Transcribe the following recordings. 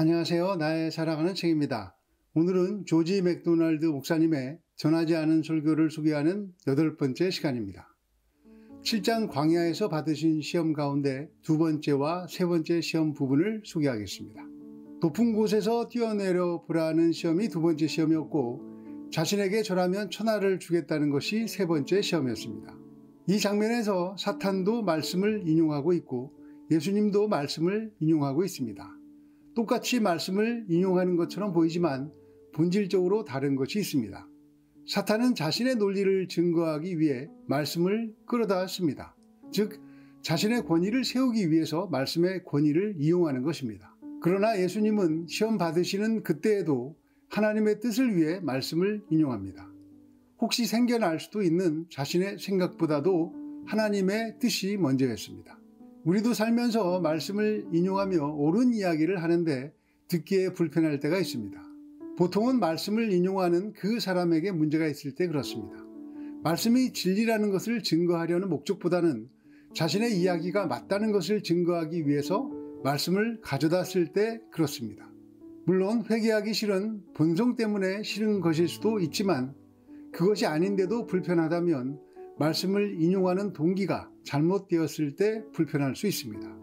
안녕하세요. 나의 사랑하는 책입니다. 오늘은 조지 맥도날드 목사님의 전하지 않은 설교를 소개하는 8번째 시간입니다. 7장 광야에서 받으신 시험 가운데 두 번째와 세 번째 시험 부분을 소개하겠습니다. 높은 곳에서 뛰어내려 보라는 시험이 두 번째 시험이었고, 자신에게 절하면 천하를 주겠다는 것이 세 번째 시험이었습니다. 이 장면에서 사탄도 말씀을 인용하고 있고 예수님도 말씀을 인용하고 있습니다. 똑같이 말씀을 인용하는 것처럼 보이지만 본질적으로 다른 것이 있습니다. 사탄은 자신의 논리를 증거하기 위해 말씀을 끌어다 씁니다. 즉, 자신의 권위를 세우기 위해서 말씀의 권위를 이용하는 것입니다. 그러나 예수님은 시험 받으시는 그때에도 하나님의 뜻을 위해 말씀을 인용합니다. 혹시 생겨날 수도 있는 자신의 생각보다도 하나님의 뜻이 먼저였습니다. 우리도 살면서 말씀을 인용하며 옳은 이야기를 하는데 듣기에 불편할 때가 있습니다. 보통은 말씀을 인용하는 그 사람에게 문제가 있을 때 그렇습니다. 말씀이 진리라는 것을 증거하려는 목적보다는 자신의 이야기가 맞다는 것을 증거하기 위해서 말씀을 가져다 쓸 때 그렇습니다. 물론 회개하기 싫은 본성 때문에 싫은 것일 수도 있지만 그것이 아닌데도 불편하다면 말씀을 인용하는 동기가 잘못되었을 때 불편할 수 있습니다.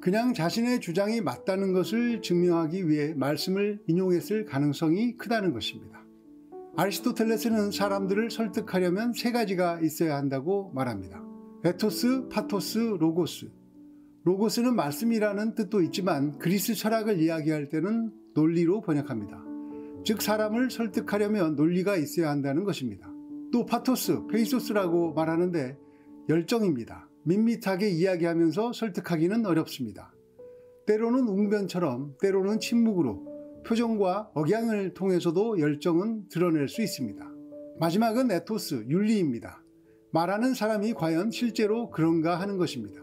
그냥 자신의 주장이 맞다는 것을 증명하기 위해 말씀을 인용했을 가능성이 크다는 것입니다. 아리스토텔레스는 사람들을 설득하려면 세 가지가 있어야 한다고 말합니다. 에토스, 파토스, 로고스. 로고스는 말씀이라는 뜻도 있지만 그리스 철학을 이야기할 때는 논리로 번역합니다. 즉, 사람을 설득하려면 논리가 있어야 한다는 것입니다. 또 파토스, 페이소스라고 말하는데 열정입니다. 밋밋하게 이야기하면서 설득하기는 어렵습니다. 때로는 웅변처럼, 때로는 침묵으로, 표정과 억양을 통해서도 열정은 드러낼 수 있습니다. 마지막은 에토스, 윤리입니다. 말하는 사람이 과연 실제로 그런가 하는 것입니다.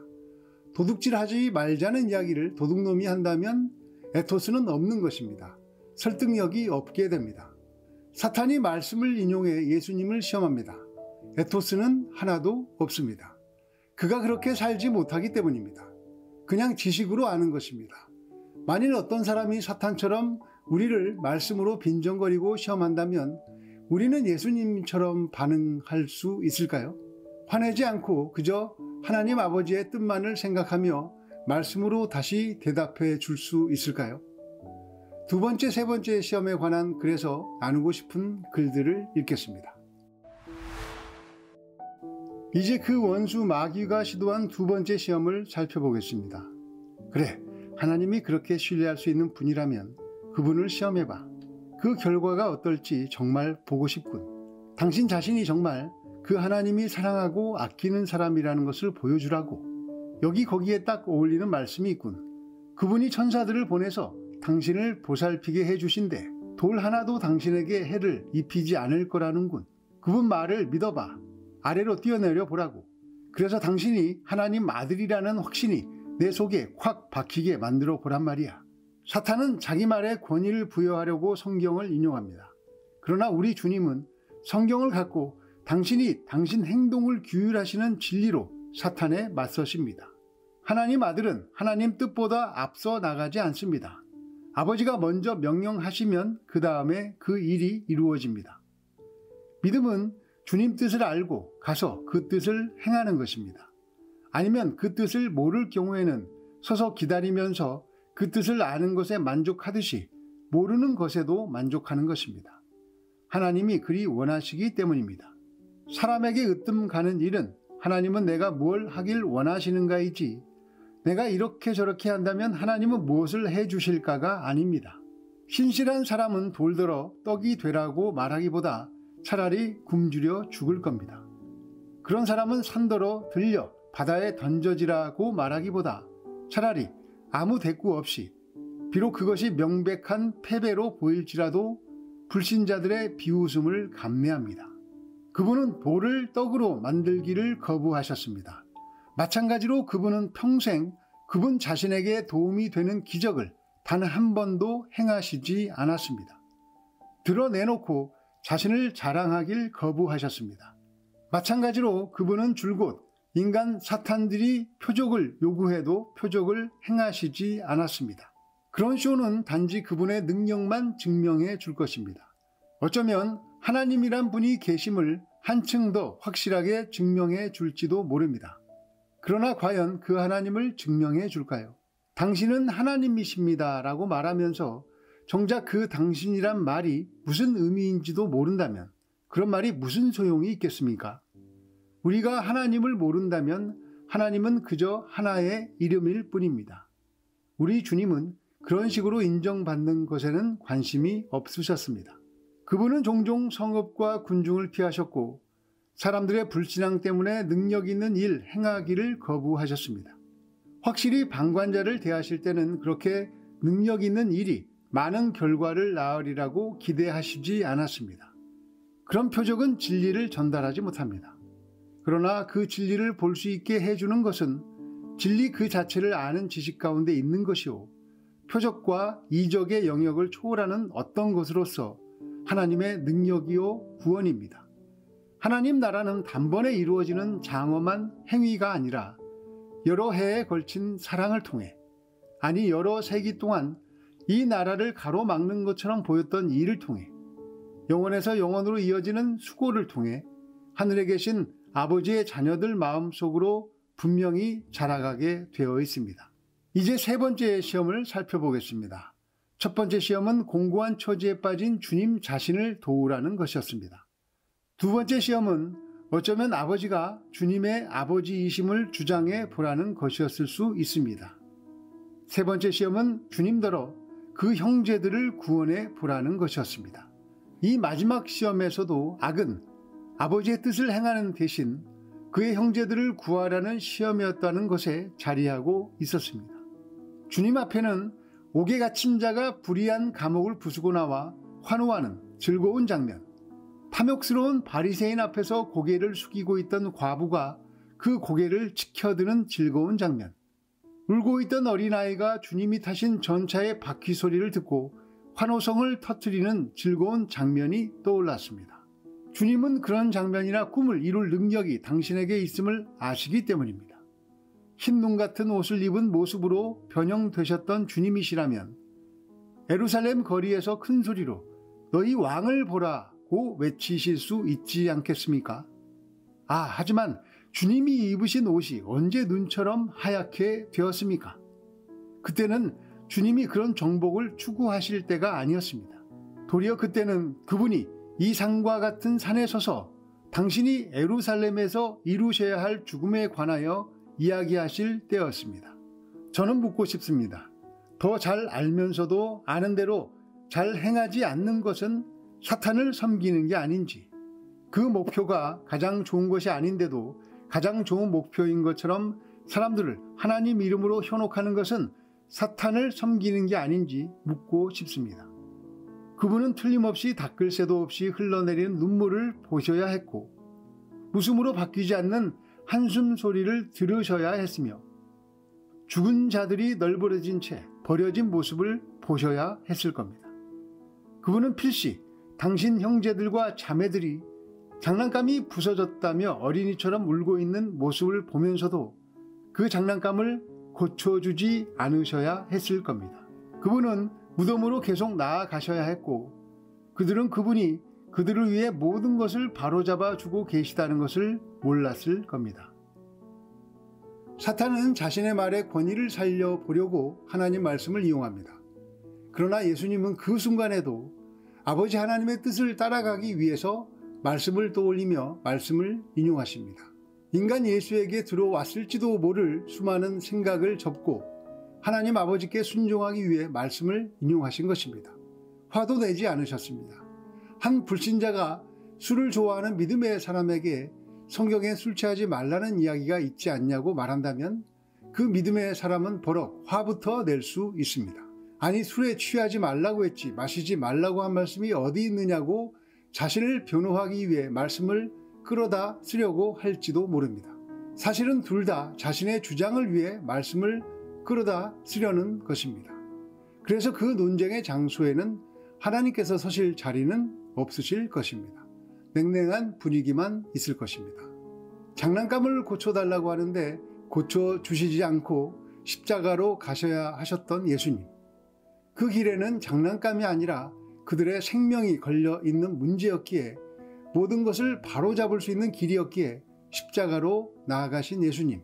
도둑질하지 말자는 이야기를 도둑놈이 한다면 에토스는 없는 것입니다. 설득력이 없게 됩니다. 사탄이 말씀을 인용해 예수님을 시험합니다. 에토스는 하나도 없습니다. 그가 그렇게 살지 못하기 때문입니다. 그냥 지식으로 아는 것입니다. 만일 어떤 사람이 사탄처럼 우리를 말씀으로 빈정거리고 시험한다면 우리는 예수님처럼 반응할 수 있을까요? 화내지 않고 그저 하나님 아버지의 뜻만을 생각하며 말씀으로 다시 대답해 줄 수 있을까요? 두 번째, 세 번째 시험에 관한 글에서 나누고 싶은 글들을 읽겠습니다. 이제 그 원수 마귀가 시도한 두 번째 시험을 살펴보겠습니다. 그래, 하나님이 그렇게 신뢰할 수 있는 분이라면 그분을 시험해봐. 그 결과가 어떨지 정말 보고 싶군. 당신 자신이 정말 그 하나님이 사랑하고 아끼는 사람이라는 것을 보여주라고. 여기 거기에 딱 어울리는 말씀이 있군. 그분이 천사들을 보내서 당신을 보살피게 해주신대. 돌 하나도 당신에게 해를 입히지 않을 거라는군. 그분 말을 믿어봐. 아래로 뛰어내려 보라고. 그래서 당신이 하나님 아들이라는 확신이 내 속에 확 박히게 만들어 보란 말이야. 사탄은 자기 말에 권위를 부여하려고 성경을 인용합니다. 그러나 우리 주님은 성경을 갖고 당신이 당신 행동을 규율하시는 진리로 사탄에 맞서십니다. 하나님 아들은 하나님 뜻보다 앞서 나가지 않습니다. 아버지가 먼저 명령하시면 그 다음에 그 일이 이루어집니다. 믿음은 주님 뜻을 알고 가서 그 뜻을 행하는 것입니다. 아니면 그 뜻을 모를 경우에는 서서 기다리면서 그 뜻을 아는 것에 만족하듯이 모르는 것에도 만족하는 것입니다. 하나님이 그리 원하시기 때문입니다. 사람에게 으뜸 가는 일은 하나님은 내가 뭘 하길 원하시는가이지 내가 이렇게 저렇게 한다면 하나님은 무엇을 해주실까가 아닙니다. 신실한 사람은 돌들어 떡이 되라고 말하기보다 차라리 굶주려 죽을 겁니다. 그런 사람은 산더러 들려 바다에 던져지라고 말하기보다 차라리 아무 대꾸 없이 비록 그것이 명백한 패배로 보일지라도 불신자들의 비웃음을 감내합니다. 그분은 돌을 떡으로 만들기를 거부하셨습니다. 마찬가지로 그분은 평생 그분 자신에게 도움이 되는 기적을 단 한 번도 행하시지 않았습니다. 드러내놓고 자신을 자랑하길 거부하셨습니다. 마찬가지로 그분은 줄곧 인간 사탄들이 표적을 요구해도 표적을 행하시지 않았습니다. 그런 쇼는 단지 그분의 능력만 증명해 줄 것입니다. 어쩌면 하나님이란 분이 계심을 한층 더 확실하게 증명해 줄지도 모릅니다. 그러나 과연 그 하나님을 증명해 줄까요? 당신은 하나님이십니다 라고 말하면서 정작 그 당신이란 말이 무슨 의미인지도 모른다면 그런 말이 무슨 소용이 있겠습니까? 우리가 하나님을 모른다면 하나님은 그저 하나의 이름일 뿐입니다. 우리 주님은 그런 식으로 인정받는 것에는 관심이 없으셨습니다. 그분은 종종 성읍과 군중을 피하셨고 사람들의 불신앙 때문에 능력 있는 일 행하기를 거부하셨습니다. 확실히 방관자를 대하실 때는 그렇게 능력 있는 일이 많은 결과를 낳으리라고 기대하시지 않았습니다. 그런 표적은 진리를 전달하지 못합니다. 그러나 그 진리를 볼 수 있게 해주는 것은 진리 그 자체를 아는 지식 가운데 있는 것이요, 표적과 이적의 영역을 초월하는 어떤 것으로서 하나님의 능력이요 구원입니다. 하나님 나라는 단번에 이루어지는 장엄한 행위가 아니라 여러 해에 걸친 사랑을 통해, 아니 여러 세기 동안 이 나라를 가로막는 것처럼 보였던 일을 통해, 영원에서 영원으로 이어지는 수고를 통해 하늘에 계신 아버지의 자녀들 마음속으로 분명히 자라가게 되어 있습니다. 이제 세 번째 시험을 살펴보겠습니다. 첫 번째 시험은 공고한 처지에 빠진 주님 자신을 도우라는 것이었습니다. 두 번째 시험은 어쩌면 아버지가 주님의 아버지이심을 주장해 보라는 것이었을 수 있습니다. 세 번째 시험은 주님더러 그 형제들을 구원해 보라는 것이었습니다. 이 마지막 시험에서도 악은 아버지의 뜻을 행하는 대신 그의 형제들을 구하라는 시험이었다는 것에 자리하고 있었습니다. 주님 앞에는 옥에 갇힌 자가 불의한 감옥을 부수고 나와 환호하는 즐거운 장면, 탐욕스러운 바리새인 앞에서 고개를 숙이고 있던 과부가 그 고개를 치켜드는 즐거운 장면, 울고 있던 어린아이가 주님이 타신 전차의 바퀴 소리를 듣고 환호성을 터뜨리는 즐거운 장면이 떠올랐습니다. 주님은 그런 장면이나 꿈을 이룰 능력이 당신에게 있음을 아시기 때문입니다. 흰눈 같은 옷을 입은 모습으로 변형되셨던 주님이시라면 예루살렘 거리에서 큰 소리로 너희 왕을 보라고 외치실 수 있지 않겠습니까? 하지만 주님이 입으신 옷이 언제 눈처럼 하얗게 되었습니까? 그때는 주님이 그런 정복을 추구하실 때가 아니었습니다. 도리어 그때는 그분이 이 산과 같은 산에 서서 당신이 예루살렘에서 이루셔야 할 죽음에 관하여 이야기하실 때였습니다. 저는 묻고 싶습니다. 더 잘 알면서도 아는 대로 잘 행하지 않는 것은 사탄을 섬기는 게 아닌지, 그 목표가 가장 좋은 것이 아닌데도 가장 좋은 목표인 것처럼 사람들을 하나님 이름으로 현혹하는 것은 사탄을 섬기는 게 아닌지 묻고 싶습니다. 그분은 틀림없이 닦을 새도 없이 흘러내리는 눈물을 보셔야 했고 웃음으로 바뀌지 않는 한숨 소리를 들으셔야 했으며 죽은 자들이 널브러진 채 버려진 모습을 보셔야 했을 겁니다. 그분은 필시 당신 형제들과 자매들이 장난감이 부서졌다며 어린이처럼 울고 있는 모습을 보면서도 그 장난감을 고쳐주지 않으셔야 했을 겁니다. 그분은 무덤으로 계속 나아가셔야 했고 그들은 그분이 그들을 위해 모든 것을 바로잡아 주고 계시다는 것을 몰랐을 겁니다. 사탄은 자신의 말에 권위를 살려보려고 하나님 말씀을 이용합니다. 그러나 예수님은 그 순간에도 아버지 하나님의 뜻을 따라가기 위해서 말씀을 떠올리며 말씀을 인용하십니다. 인간 예수에게 들어왔을지도 모를 수많은 생각을 접고 하나님 아버지께 순종하기 위해 말씀을 인용하신 것입니다. 화도 내지 않으셨습니다. 한 불신자가 술을 좋아하는 믿음의 사람에게 성경에 술 취하지 말라는 이야기가 있지 않냐고 말한다면 그 믿음의 사람은 버럭 화부터 낼 수 있습니다. 아니 술에 취하지 말라고 했지 마시지 말라고 한 말씀이 어디 있느냐고 자신을 변호하기 위해 말씀을 끌어다 쓰려고 할지도 모릅니다. 사실은 둘 다 자신의 주장을 위해 말씀을 끌어다 쓰려는 것입니다. 그래서 그 논쟁의 장소에는 하나님께서 서실 자리는 없으실 것입니다. 냉랭한 분위기만 있을 것입니다. 장난감을 고쳐달라고 하는데 고쳐주시지 않고 십자가로 가셔야 하셨던 예수님. 그 길에는 장난감이 아니라 그들의 생명이 걸려 있는 문제였기에, 모든 것을 바로잡을 수 있는 길이었기에 십자가로 나아가신 예수님.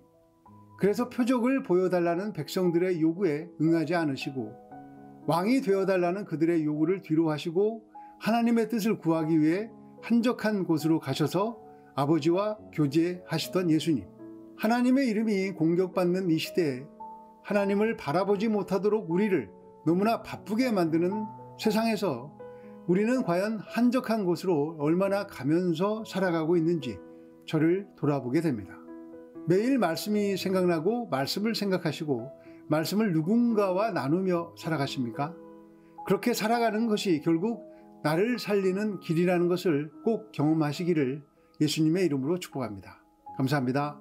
그래서 표적을 보여달라는 백성들의 요구에 응하지 않으시고, 왕이 되어달라는 그들의 요구를 뒤로 하시고 하나님의 뜻을 구하기 위해 한적한 곳으로 가셔서 아버지와 교제하시던 예수님. 하나님의 이름이 공격받는 이 시대에 하나님을 바라보지 못하도록 우리를 너무나 바쁘게 만드는 세상에서 우리는 과연 한적한 곳으로 얼마나 가면서 살아가고 있는지 저를 돌아보게 됩니다. 매일 말씀이 생각나고 말씀을 생각하시고 말씀을 누군가와 나누며 살아가십니까? 그렇게 살아가는 것이 결국 나를 살리는 길이라는 것을 꼭 경험하시기를 예수님의 이름으로 축복합니다. 감사합니다.